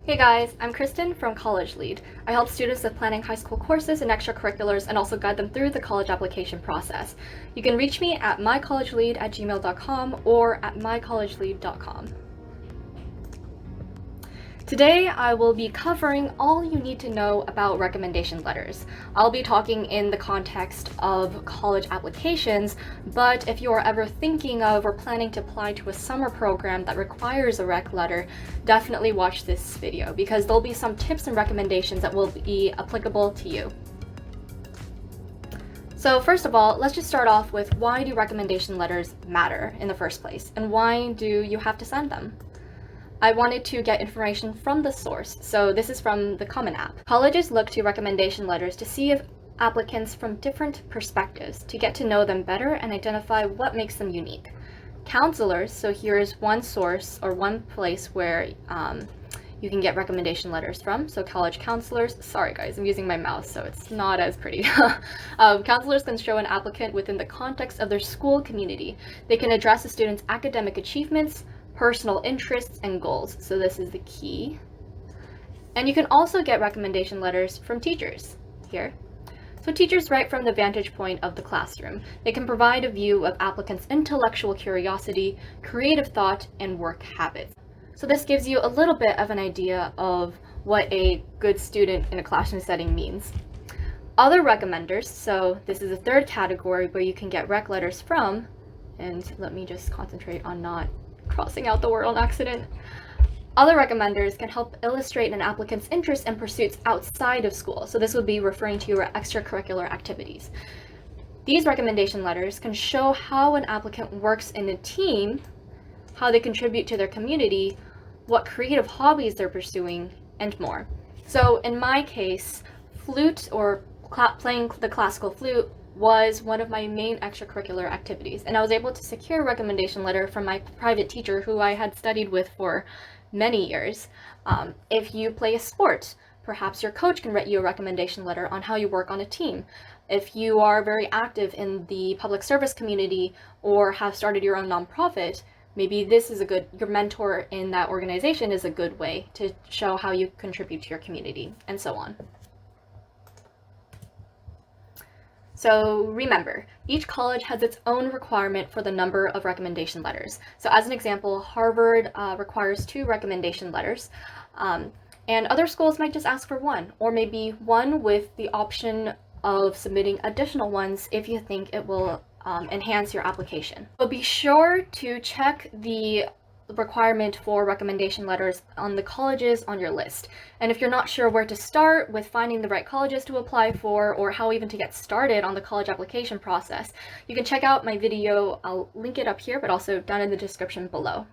Hey guys, I'm Kristen from College Lead. I help students with planning high school courses and extracurriculars and also guide them through the college application process. You can reach me at mycollegelead@gmail.com or at mycollegelead.com. Today, I will be covering all you need to know about recommendation letters. I'll be talking in the context of college applications, but if you are ever thinking of or planning to apply to a summer program that requires a rec letter, definitely watch this video because there'll be some tips and recommendations that will be applicable to you. So first of all, let's just start off with why do recommendation letters matter in the first place, and why do you have to send them? I wanted to get information from the source, so this is from the Common App. Colleges look to recommendation letters to see if applicants from different perspectives, to get to know them better and identify what makes them unique. Counselors, so here's one source or one place where you can get recommendation letters from. So college counselors, sorry guys, I'm using my mouse so it's not as pretty. Counselors can show an applicant within the context of their school community. They can address a student's academic achievements, personal interests, and goals. So this is the key. And you can also get recommendation letters from teachers here. So teachers write from the vantage point of the classroom. They can provide a view of applicants' intellectual curiosity, creative thought, and work habits. So this gives you a little bit of an idea of what a good student in a classroom setting means. Other recommenders, so this is a third category where you can get rec letters from, and let me just concentrate on not crossing out the word on accident. Other recommenders can help illustrate an applicant's interests and pursuits outside of school. So this would be referring to your extracurricular activities. These recommendation letters can show how an applicant works in a team, how they contribute to their community, what creative hobbies they're pursuing, and more. So in my case, flute or playing the classical flute was one of my main extracurricular activities, and I was able to secure a recommendation letter from my private teacher who I had studied with for many years. If you play a sport, perhaps your coach can write you a recommendation letter on how you work on a team. If you are very active in the public service community or have started your own nonprofit, maybe this is your mentor in that organization is a good way to show how you contribute to your community, and so on. So remember, each college has its own requirement for the number of recommendation letters. So as an example, Harvard requires 2 recommendation letters, and other schools might just ask for 1, or maybe 1 with the option of submitting additional ones if you think it will enhance your application. So be sure to check the requirement for recommendation letters on the colleges on your list. And if you're not sure where to start with finding the right colleges to apply for or how even to get started on the college application process, you can check out my video. I'll link it up here, but also down in the description below.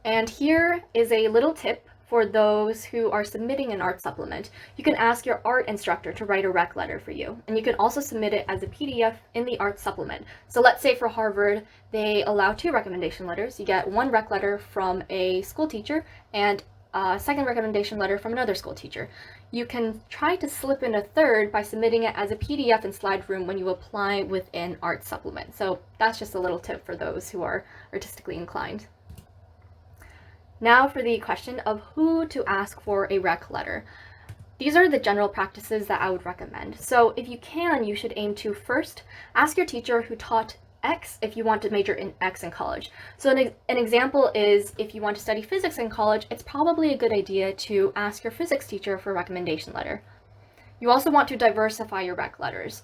And here is a little tip for those who are submitting an art supplement. You can ask your art instructor to write a rec letter for you, and you can also submit it as a PDF in the art supplement. So let's say for Harvard, they allow 2 recommendation letters. You get 1 rec letter from a school teacher and a second recommendation letter from another school teacher. You can try to slip in a third by submitting it as a PDF in SlideRoom when you apply within art supplement. So that's just a little tip for those who are artistically inclined. Now for the question of who to ask for a rec letter. These are the general practices that I would recommend. So if you can, you should aim to first ask your teacher who taught X if you want to major in X in college. So an example is if you want to study physics in college, it's probably a good idea to ask your physics teacher for a recommendation letter. You also want to diversify your rec letters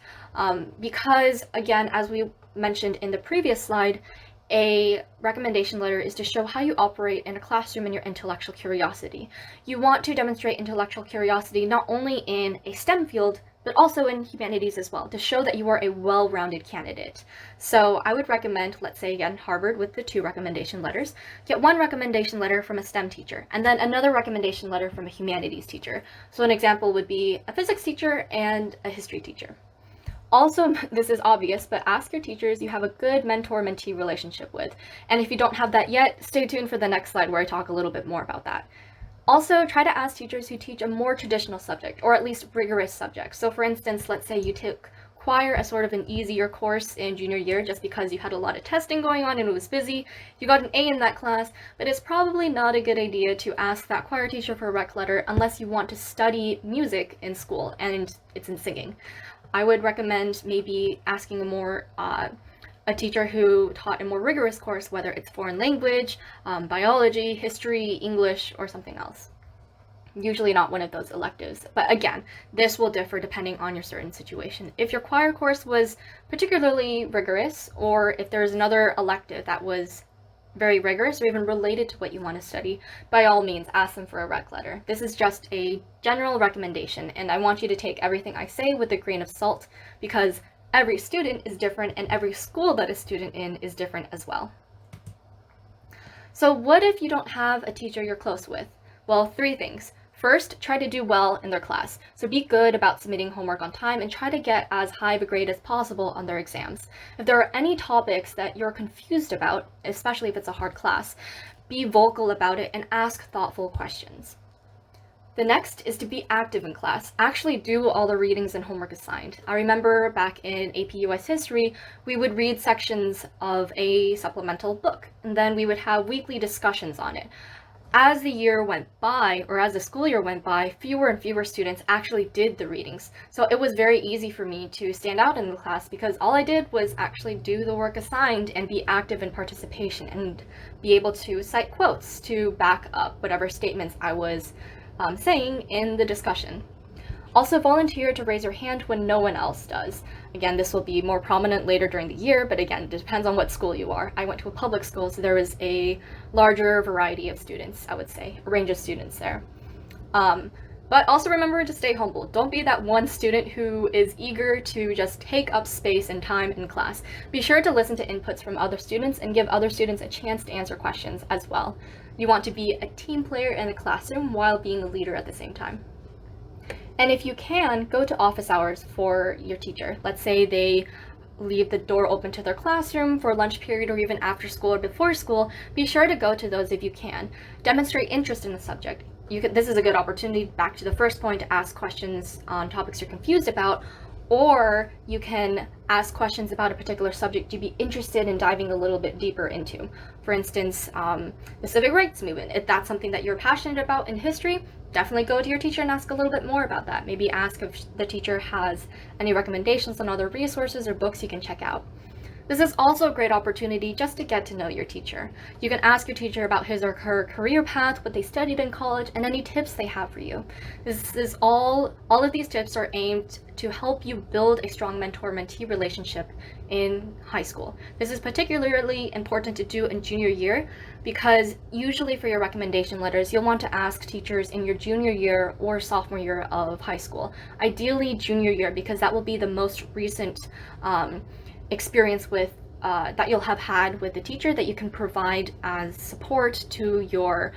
because, again, as we mentioned in the previous slide, a recommendation letter is to show how you operate in a classroom and your intellectual curiosity. You want to demonstrate intellectual curiosity not only in a STEM field, but also in humanities as well, to show that you are a well-rounded candidate. So I would recommend, let's say again, Harvard with the 2 recommendation letters, get 1 recommendation letter from a STEM teacher, and then another recommendation letter from a humanities teacher. So an example would be a physics teacher and a history teacher. Also, this is obvious, but ask your teachers you have a good mentor-mentee relationship with. And if you don't have that yet, stay tuned for the next slide where I talk a little bit more about that. Also, try to ask teachers who teach a more traditional subject, or at least rigorous subject. So for instance, let's say you took choir as sort of an easier course in junior year just because you had a lot of testing going on and it was busy. You got an A in that class, but it's probably not a good idea to ask that choir teacher for a rec letter unless you want to study music in school and it's in singing. I would recommend maybe asking a teacher who taught a more rigorous course, whether it's foreign language, biology, history, English, or something else. Usually not one of those electives, but again, this will differ depending on your certain situation. If your choir course was particularly rigorous, or if there's another elective that was very rigorous or even related to what you want to study, by all means ask them for a rec letter. This is just a general recommendation, and I want you to take everything I say with a grain of salt because every student is different and every school that a student in is different as well. So what if you don't have a teacher you're close with? Well, 3 things. First, try to do well in their class. So be good about submitting homework on time and try to get as high of a grade as possible on their exams. If there are any topics that you're confused about, especially if it's a hard class, be vocal about it and ask thoughtful questions. The next is to be active in class. Actually do all the readings and homework assigned. I remember back in AP US History, we would read sections of a supplemental book, and then we would have weekly discussions on it. As the year went by, or as the school year went by, fewer and fewer students actually did the readings. So it was very easy for me to stand out in the class because all I did was actually do the work assigned and be active in participation and be able to cite quotes to back up whatever statements I was saying in the discussion. Also volunteer to raise your hand when no one else does. Again, this will be more prominent later during the year, but again, it depends on what school you are. I went to a public school, so there was a larger variety of students, I would say, a range of students there. But also remember to stay humble. Don't be that one student who is eager to just take up space and time in class. Be sure to listen to inputs from other students and give other students a chance to answer questions as well. You want to be a team player in the classroom while being a leader at the same time. And if you can, go to office hours for your teacher. Let's say they leave the door open to their classroom for lunch period or even after school or before school. Be sure to go to those if you can. Demonstrate interest in the subject. This is a good opportunity, back to the first point, to ask questions on topics you're confused about, or you can ask questions about a particular subject you'd be interested in diving a little bit deeper into. For instance, the civil rights movement. If that's something that you're passionate about in history, definitely go to your teacher and ask a little bit more about that. Maybe ask if the teacher has any recommendations on other resources or books you can check out. This is also a great opportunity just to get to know your teacher. You can ask your teacher about his or her career path, what they studied in college, and any tips they have for you. This is all of these tips are aimed to help you build a strong mentor-mentee relationship in high school. This is particularly important to do in junior year because usually for your recommendation letters, you'll want to ask teachers in your junior year or sophomore year of high school. Ideally junior year, because that will be the most recent experience with that you'll have had with the teacher that you can provide as support to your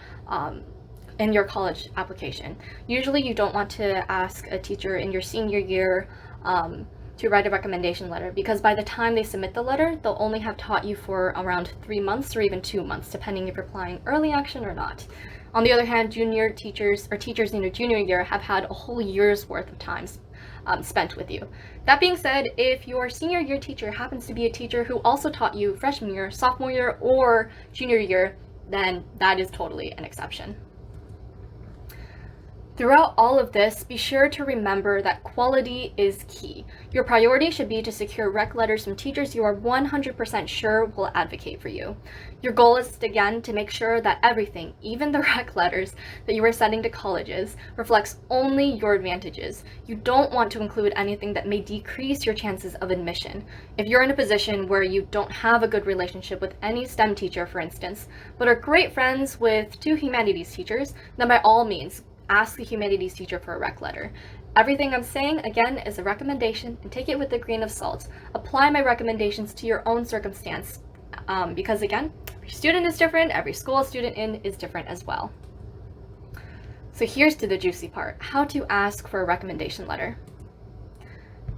in your college application. Usually you don't want to ask a teacher in your senior year to write a recommendation letter because by the time they submit the letter, they'll only have taught you for around 3 months or even 2 months, depending if you're applying early action or not. On the other hand, junior teachers or teachers in your junior year have had a whole year's worth of time spent with you. That being said, if your senior year teacher happens to be a teacher who also taught you freshman year, sophomore year, or junior year, then that is totally an exception. Throughout all of this, be sure to remember that quality is key. Your priority should be to secure rec letters from teachers you are 100% sure will advocate for you. Your goal is, again, to make sure that everything, even the rec letters that you are sending to colleges, reflects only your advantages. You don't want to include anything that may decrease your chances of admission. If you're in a position where you don't have a good relationship with any STEM teacher, for instance, but are great friends with 2 humanities teachers, then by all means, ask the humanities teacher for a rec letter. Everything I'm saying, again, is a recommendation and take it with a grain of salt. Apply my recommendations to your own circumstance because, again, every student is different, every school a student in is different as well. So here's to the juicy part, how to ask for a recommendation letter.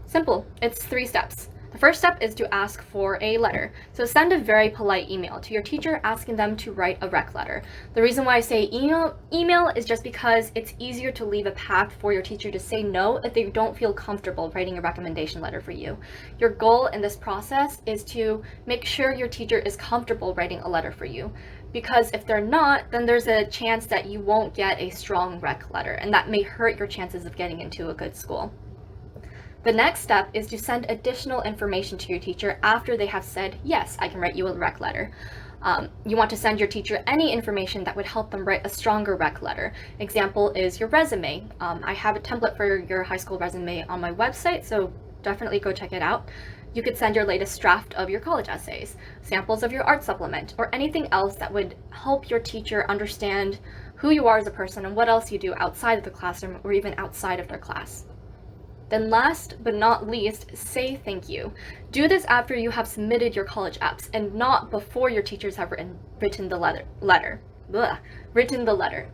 Simple, it's 3 steps. The First step is to ask for a letter. So send a very polite email to your teacher asking them to write a rec letter. The reason why I say email is just because it's easier to leave a path for your teacher to say no if they don't feel comfortable writing a recommendation letter for you. Your goal in this process is to make sure your teacher is comfortable writing a letter for you. Because if they're not, then there's a chance that you won't get a strong rec letter, and that may hurt your chances of getting into a good school. The next step is to send additional information to your teacher after they have said, yes, I can write you a rec letter. You want to send your teacher any information that would help them write a stronger rec letter. Example is your resume. I have a template for your high school resume on my website, so definitely go check it out. You could send your latest draft of your college essays, samples of your art supplement, or anything else that would help your teacher understand who you are as a person and what else you do outside of the classroom or even outside of their class. Then last but not least, say thank you. Do this after you have submitted your college apps and not before your teachers have written the letter.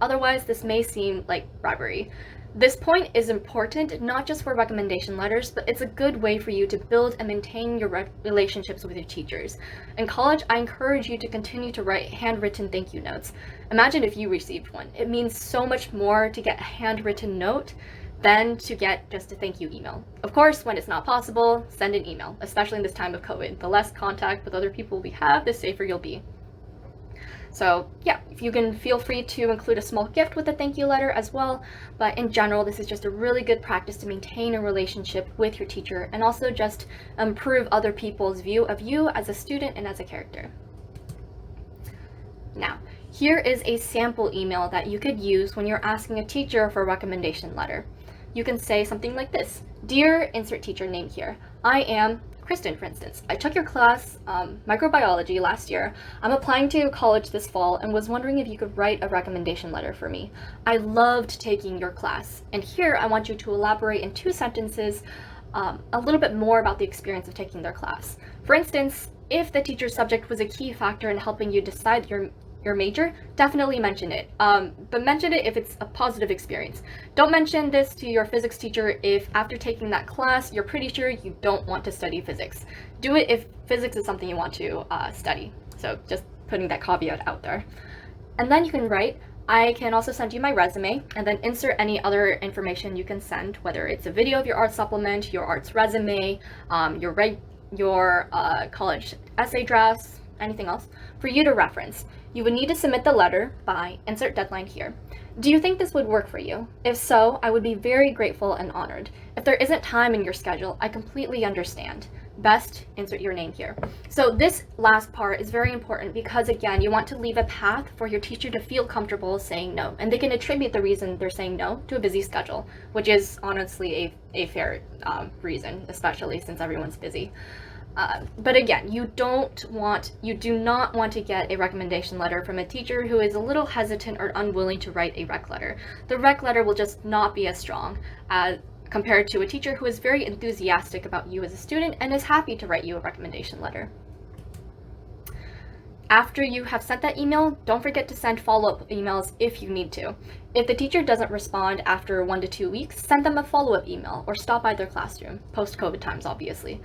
Otherwise, this may seem like bribery. This point is important not just for recommendation letters, but it's a good way for you to build and maintain your relationships with your teachers. In college, I encourage you to continue to write handwritten thank you notes. Imagine if you received one. It means so much more to get a handwritten note than to get just a thank you email. Of course, when it's not possible, send an email, especially in this time of COVID. The less contact with other people we have, the safer you'll be. So yeah, if you can, feel free to include a small gift with the thank you letter as well. But in general, this is just a really good practice to maintain a relationship with your teacher and also just improve other people's view of you as a student and as a character. Now, here is a sample email that you could use when you're asking a teacher for a recommendation letter. You can say something like this: Dear insert teacher name here. I am Kristen, for instance. I took your class, microbiology, last year. I'm applying to college this fall and was wondering if you could write a recommendation letter for me. I loved taking your class, and here I want you to elaborate in 2 sentences a little bit more about the experience of taking their class. For instance, if the teacher's subject was a key factor in helping you decide your major, definitely mention it. But mention it if it's a positive experience. Don't mention this to your physics teacher if after taking that class, you're pretty sure you don't want to study physics. Do it if physics is something you want to study. So just putting that caveat out there. And then you can write, I can also send you my resume, and then insert any other information you can send, whether it's a video of your art supplement, your arts resume, your college essay drafts, anything else, for you to reference. You would need to submit the letter by insert deadline here. Do you think this would work for you? If so, I would be very grateful and honored. If there isn't time in your schedule, I completely understand. Best, insert your name here. So this last part is very important because, again, you want to leave a path for your teacher to feel comfortable saying no, and they can attribute the reason they're saying no to a busy schedule, which is honestly a fair reason, especially since everyone's busy. But again, you do not want to get a recommendation letter from a teacher who is a little hesitant or unwilling to write a rec letter. The rec letter will just not be as strong as compared to a teacher who is very enthusiastic about you as a student and is happy to write you a recommendation letter. After you have sent that email, don't forget to send follow-up emails if you need to. If the teacher doesn't respond after 1 to 2 weeks, send them a follow-up email or stop by their classroom, post-COVID times obviously.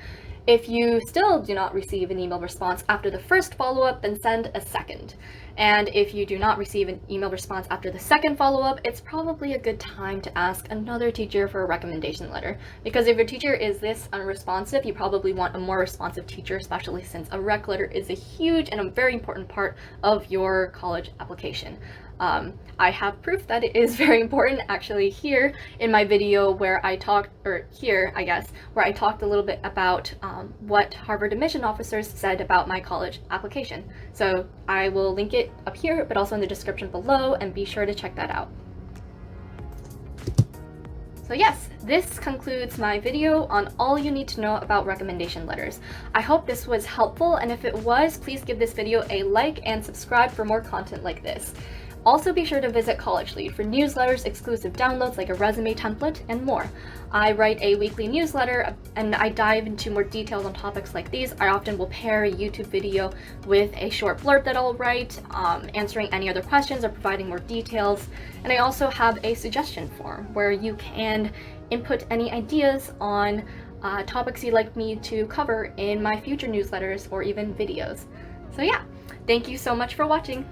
If you still do not receive an email response after the first follow-up, then send a second. And if you do not receive an email response after the second follow-up, it's probably a good time to ask another teacher for a recommendation letter. Because if your teacher is this unresponsive, you probably want a more responsive teacher, especially since a rec letter is a huge and a very important part of your college application. I have proof that it is very important actually here in my video where I talked, or here I guess, where I talked a little bit about what Harvard admission officers said about my college application. So I will link it up here, but also in the description below, and be sure to check that out. So yes, this concludes my video on all you need to know about recommendation letters. I hope this was helpful, and if it was, please give this video a like and subscribe for more content like this. Also be sure to visit College Lead for newsletters, exclusive downloads like a resume template, and more. I write a weekly newsletter and I dive into more details on topics like these. I often will pair a YouTube video with a short blurb that I'll write, answering any other questions or providing more details. And I also have a suggestion form where you can input any ideas on topics you'd like me to cover in my future newsletters or even videos. So yeah, thank you so much for watching.